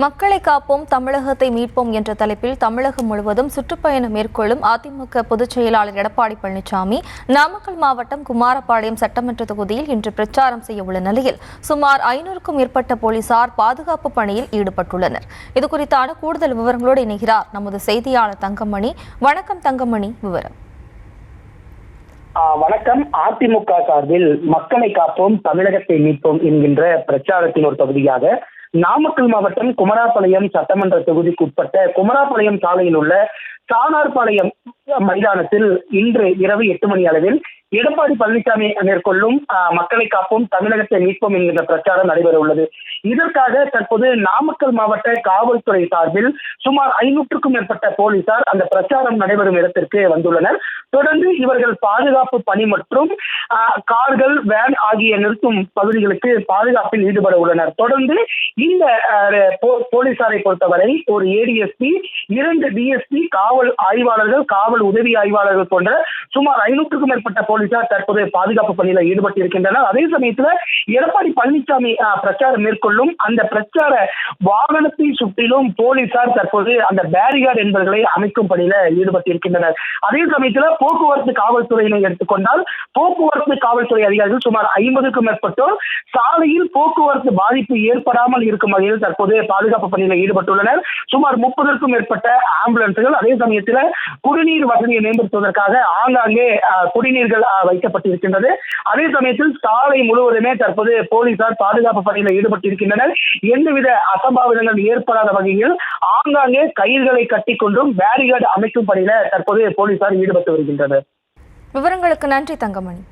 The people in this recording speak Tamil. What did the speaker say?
மக்களை காப்போம் தமிழகத்தை மீட்போம் என்ற தலைப்பில் தமிழகம் முழுவதும் சுற்றுப்பயணம் மேற்கொள்ளும் அதிமுக பொதுச் செயலாளர் எடப்பாடி பழனிசாமி நாமக்கல் மாவட்டம் குமாரபாளையம் சட்டமன்ற தொகுதியில் இன்று பிரச்சாரம் செய்ய உள்ள நிலையில் சுமார் 500க்கும் மேற்பட்ட போலீசார் பாதுகாப்பு பணியில் ஈடுபட்டுள்ளனர். இதுகுறித்தான கூடுதல் விவரங்களோடு இணைகிறார் நமது செய்தியாளர் தங்கமணி. வணக்கம் தங்கமணி, விவரம். வணக்கம். அதிமுக சார்பில் மக்களை காப்போம் தமிழகத்தை மீட்போம் என்கின்ற பிரச்சாரத்தின் ஒரு பகுதியாக நாமக்கல் மாவட்டம் குமாரபாளையம் சட்டமன்ற தொகுதிக்கு உட்பட்ட குமாரபாளையம் சாலையில் உள்ள சானார்பாளையம் மைதானத்தில் இன்று இரவு 8 மணி அளவில் எடப்பாடி பழனிசாமி மேற்கொள்ளும் மக்களை காப்போம் தமிழகத்தை மீட்போம் என்கின்ற பிரச்சாரம் நடைபெற உள்ளது. இதற்காக தற்போது நாமக்கல் மாவட்ட காவல்துறை சார்பில் சுமார் 500க்கும் மேற்பட்ட போலீசார் அந்த பிரச்சாரம் நடைபெறும் இடத்திற்கு வந்துள்ளனர். தொடர்ந்து இவர்கள் பாதுகாப்பு பணி மற்றும் கார்கள், வேன் ஆகிய நிறுத்தும் பகுதிகளுக்கு பாதுகாப்பில் ஈடுபட உள்ளனர். தொடர்ந்து இந்த போலீசாரை பொறுத்தவரை ஒரு ஏடிஎஸ்பி, 2 டிஎஸ்பி, காவல் ஆய்வாளர்கள், காவல் உதவி ஆய்வாளர்கள் போன்ற சுமார் 500க்கும் மேற்பட்ட போலீசார் தற்போது பாதுகாப்பு பணியில ஈடுபட்டு இருக்கின்றனர். அதே சமயத்துல எடப்பாடி பழனிசாமி பிரச்சாரம் மேற்கொள்ளும் அந்த பிரச்சார வாகனத்தை சுற்றிலும் போலீசார் தற்போது அந்த பேரிகார்டு என்பவர்களை அமைக்கும் பணியில ஈடுபட்டு இருக்கின்றனர். அதே சமயத்துல போக்குவரத்து காவல்துறையினை எடுத்துக்கொண்டால் போக்குவரத்து காவல்துறை அதிகாரிகள் சுமார் 50க்கும் மேற்பட்டோர் சாலையில் போக்குவரத்து பாதிப்பு ஏற்படாமல் இருக்கும் வகையில் தற்போது பாதுகாப்பு பணியில ஈடுபட்டுள்ளனர். சுமார் 30க்கும் மேற்பட்ட ஆம்புலன்ஸ்கள், அதே சமயத்தில் குடிநீர் வசதியை மேம்படுத்துவதற்காக ஆங்காங்கே குடிநீர்கள் வைக்கப்பட்டிருக்கின்றது. அதே சமயத்தில் சாலை முழுவதுமே தற்போது போலீசார் பாதுகாப்பு பணியில் ஈடுபட்டு இருக்கின்றனர். எந்தவித அசம்பாவிதங்கள் ஏற்படாத வகையில் ஆங்காங்கே கயிர்களை கட்டிக்கொண்டும் பேரிகார்டு அமைக்கும் பணியில தற்போது போலீசார் ஈடுபட்டு வருகின்றனர். விவரங்களுக்கு நன்றி தங்கமணி.